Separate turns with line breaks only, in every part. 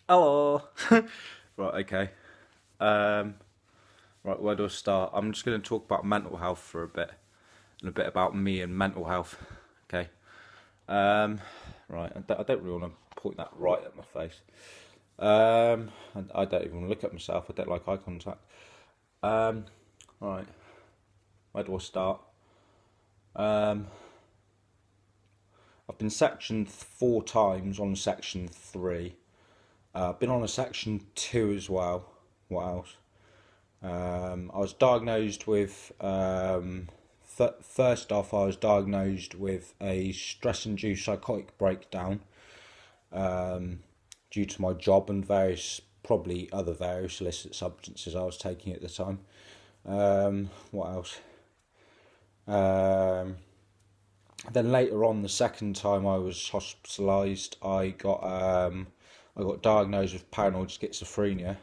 Hello. Right, okay. Um, right, where do I start? I'm just going to talk about mental health for a bit, and a bit about me and mental health. Okay. Um, right, I don't really want to point that right at my face. And I don't even want to look at myself. I don't like eye contact. Um, right, where do I start? Um, I've been sectioned 4 times on section 3. I've been on a section 2 as well. What else? I was diagnosed with, first off, I was diagnosed with a stress induced psychotic breakdown due to my job and probably other various illicit substances I was taking at the time. What else? Um, then later on, the second time I was hospitalised, I got diagnosed with paranoid schizophrenia.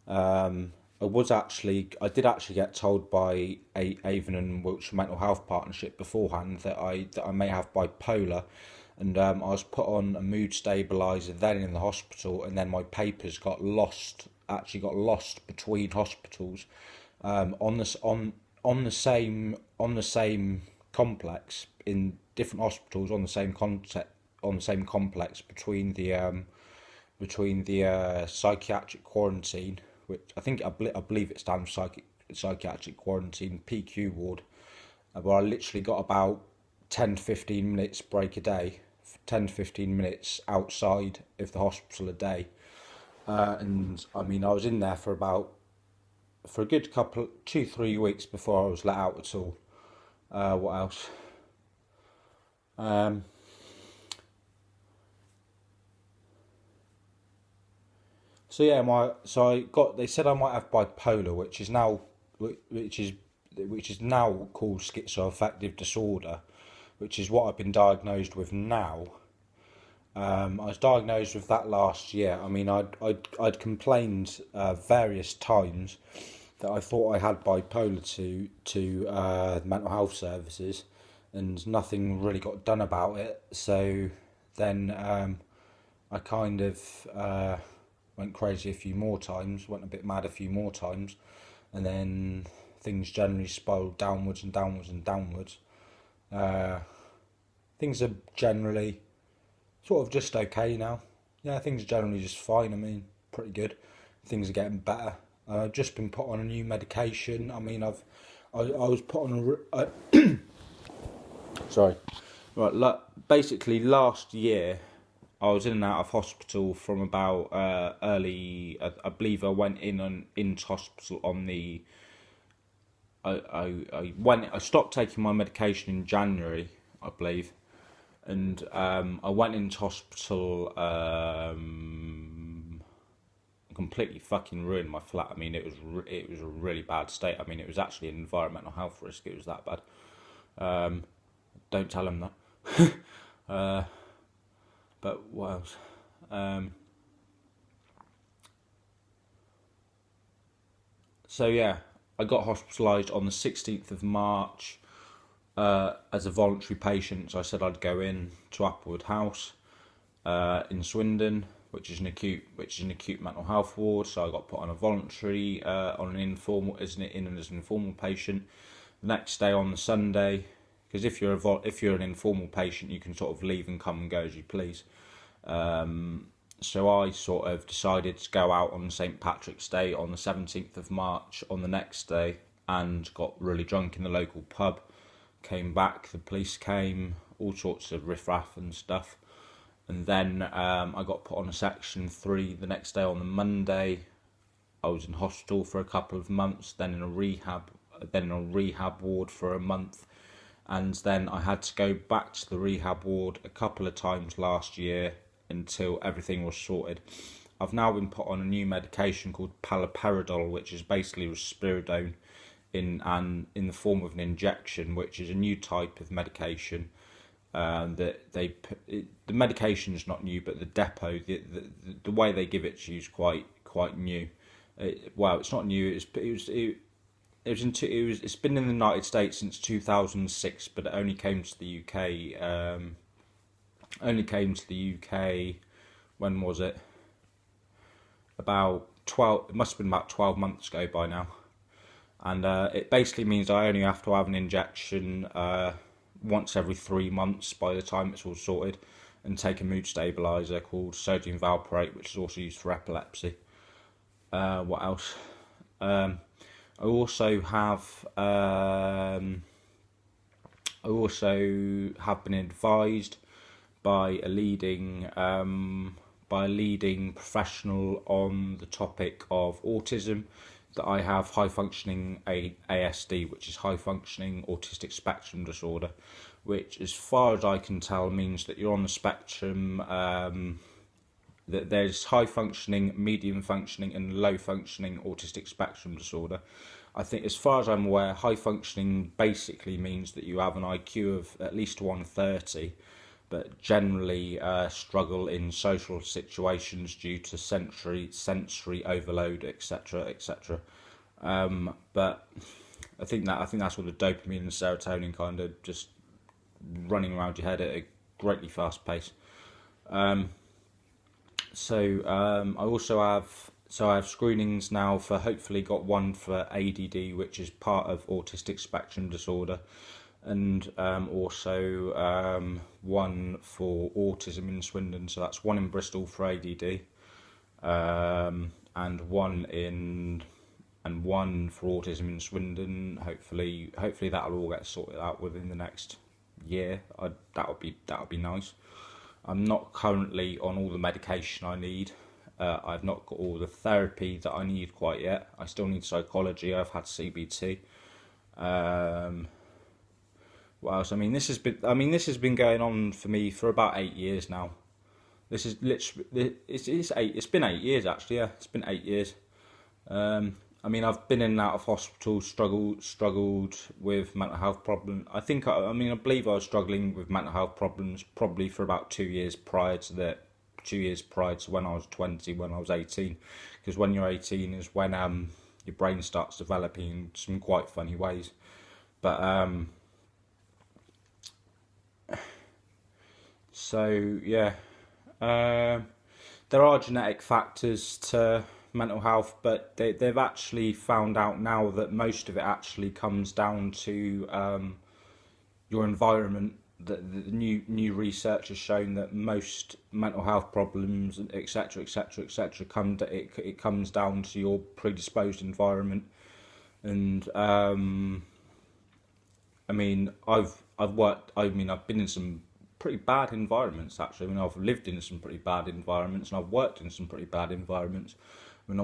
I did actually get told by Avon and Wiltshire Mental Health Partnership beforehand that I may have bipolar, and I was put on a mood stabiliser then in the hospital, and then my papers got lost between hospitals, on the same complex in different hospitals on the same concept on the same complex between the psychiatric quarantine, which I believe it stands for psychiatric quarantine PQ ward, where I literally got about 10 to 15 minutes break a day, 10 to 15 minutes outside of the hospital a day. And I mean, I was in there for a good couple, 2, 3 weeks before I was let out at all. What else? Um, So yeah, they said I might have bipolar, which is which is now called schizoaffective disorder, which is what I've been diagnosed with now. I was diagnosed with that last year. I mean, I'd complained various times that I thought I had bipolar to the mental health services, and nothing really got done about it. So then I kind of went crazy a few more times, went a bit mad a few more times, and then things generally spiraled downwards and downwards and downwards. Uh, Things are generally sort of just okay now. Yeah, things are generally just fine. I mean, pretty good. Things are getting better. I've just been put on a new medication. I mean, I was put on sorry. Right, basically last year I was in and out of hospital from about early. I believe I went into hospital on the. I stopped taking my medication in January, I believe, and I went into hospital. Completely fucking ruined my flat. I mean, it was a really bad state. I mean, it was actually an environmental health risk. It was that bad. Don't tell him that. But what else? Um, so yeah, I got hospitalised on the 16th of March as a voluntary patient. So I said I'd go in to Applewood House in Swindon, which is an acute mental health ward. So I got put on a voluntary on an informal as an informal patient. The next day on the Sunday, because if you're an informal patient, you can sort of leave and come and go as you please. So I sort of decided to go out on St Patrick's Day on the 17th of March on the next day, and got really drunk in the local pub. Came back, the police came, all sorts of riffraff and stuff. And then I got put on a section 3 the next day on the Monday. I was in hospital for a couple of months, then in a rehab ward for a month, and then I had to go back to the rehab ward a couple of times last year until everything was sorted. I've now been put on a new medication called paliperidol, which is basically risperidone in the form of an injection, which is a new type of medication. The medication is not new, but the depot, the way they give it to you is quite new. Well, it's not new. It's been in the United States since 2006, but it only came to the UK. Only came to the UK. When was it? about 12. It must have been about 12 months ago by now, and it basically means I only have to have an injection once every 3 months by the time it's all sorted, and take a mood stabilizer called sodium valproate, which is also used for epilepsy. What else? I also have been advised by a leading professional on the topic of autism that I have high functioning ASD, which is high functioning autistic spectrum disorder, which, as far as I can tell, means that you're on the spectrum. That there's high functioning, medium functioning, and low functioning autistic spectrum disorder. I think, as far as I'm aware, high functioning basically means that you have an IQ of at least 130, but generally struggle in social situations due to sensory overload, etc., etc. But I think that's what the dopamine and serotonin kind of just running around your head at a greatly fast pace. I have screenings now for, hopefully got one for ADD, which is part of autistic spectrum disorder, and also one for autism in Swindon. So that's one in Bristol for ADD, and one for autism in Swindon. Hopefully that'll all get sorted out within the next year. That would be nice. I'm not currently on all the medication I need. I've not got all the therapy that I need quite yet. I still need psychology. I've had CBT. What else? This has been going on for me for about 8 years now. This is literally it's been 8 years actually. Yeah, it's been 8 years. I've been in and out of hospital, struggled with mental health problems. I believe I was struggling with mental health problems probably for about 2 years prior to that. 2 years prior to when I was 20, when I was 18. Because when you're 18 is when your brain starts developing in some quite funny ways. But there are genetic factors to mental health, but they've actually found out now that most of it actually comes down to your environment. The new research has shown that most mental health problems, etc., it comes down to your predisposed environment. And I've been in some pretty bad environments actually. I've lived in some pretty bad environments, and I've worked in some pretty bad environments. I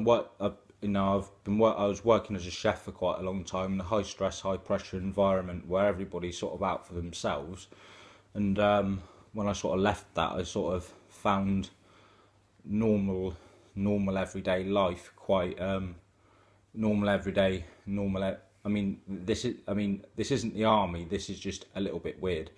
was working as a chef for quite a long time in a high stress, high pressure environment where everybody's sort of out for themselves. And when I sort of left that, I sort of found normal everyday life quite normal everyday normal. This isn't the army. This is just a little bit weird.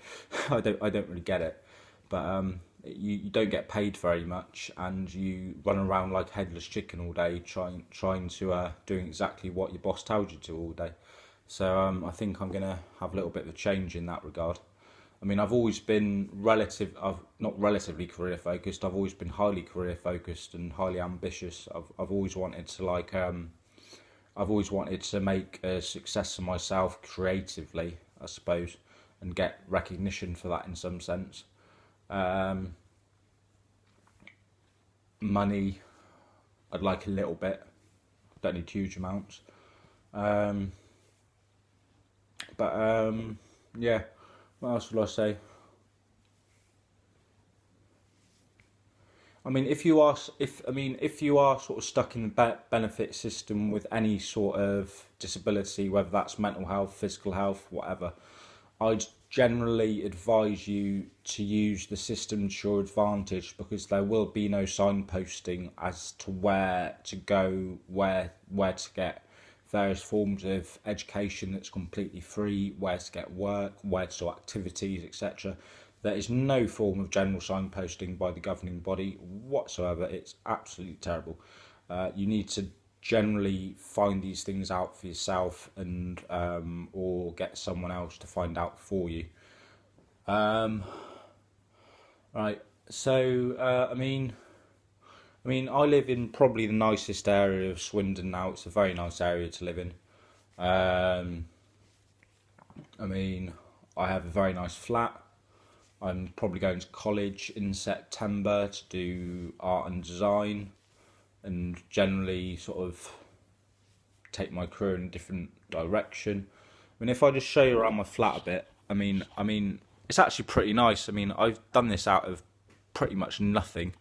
I don't really get it, but you don't get paid very much, and you run around like a headless chicken all day, trying to doing exactly what your boss tells you to all day. So I think I'm gonna have a little bit of a change in that regard. I've always been not relatively career focused. I've always been highly career focused and highly ambitious. I've always wanted to make a success of myself creatively, I suppose, and get recognition for that in some sense. Money, I'd like a little bit. Don't need huge amounts. Yeah. What else will I say? If you are sort of stuck in the benefit system with any sort of disability, whether that's mental health, physical health, whatever, I'd generally advise you to use the system to your advantage, because there will be no signposting as to where to go, where to get various forms of education that's completely free, where to get work, where to do activities, etc. There is no form of general signposting by the governing body whatsoever. It's absolutely terrible. You need to generally find these things out for yourself, and or get someone else to find out for you. Right. So I mean, I live in probably the nicest area of Swindon now. It's a very nice area to live in. Um, I mean, I have a very nice flat. I'm probably going to college in September to do art and design, and generally sort of take my career in a different direction. I mean, if I just show you around my flat a bit, I mean, it's actually pretty nice. I mean, I've done this out of pretty much nothing,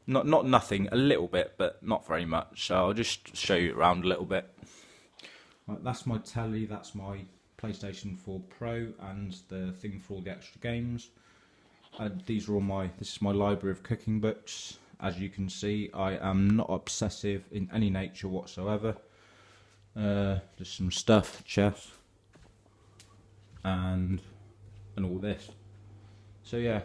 not nothing, a little bit, but not very much. So I'll just show you around a little bit. Right, that's my telly. That's my PlayStation 4 Pro, and the thing for all the extra games. These are all my. This is my library of cooking books. As you can see, I am not obsessive in any nature whatsoever. Just some stuff, chess, and all this. So yeah,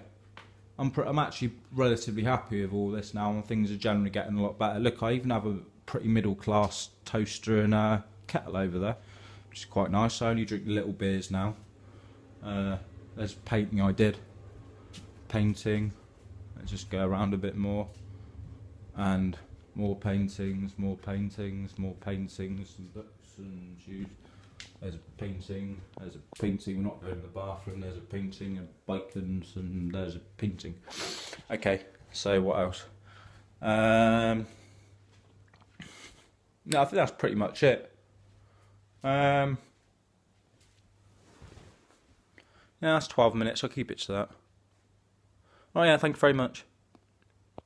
I'm actually relatively happy with all this now, and things are generally getting a lot better. Look, I even have a pretty middle class toaster and a kettle over there, which is quite nice. I only drink little beers now. There's painting I did. Painting. Let's just go around a bit more, and more paintings, more paintings, more paintings, and books and shoes. There's a painting. There's a painting. We're not going to the bathroom. There's a painting of bacons, and there's a painting. Okay, so what else? No, I think that's pretty much it. Yeah, that's 12 minutes. I'll keep it to that. Oh yeah, thank you very much.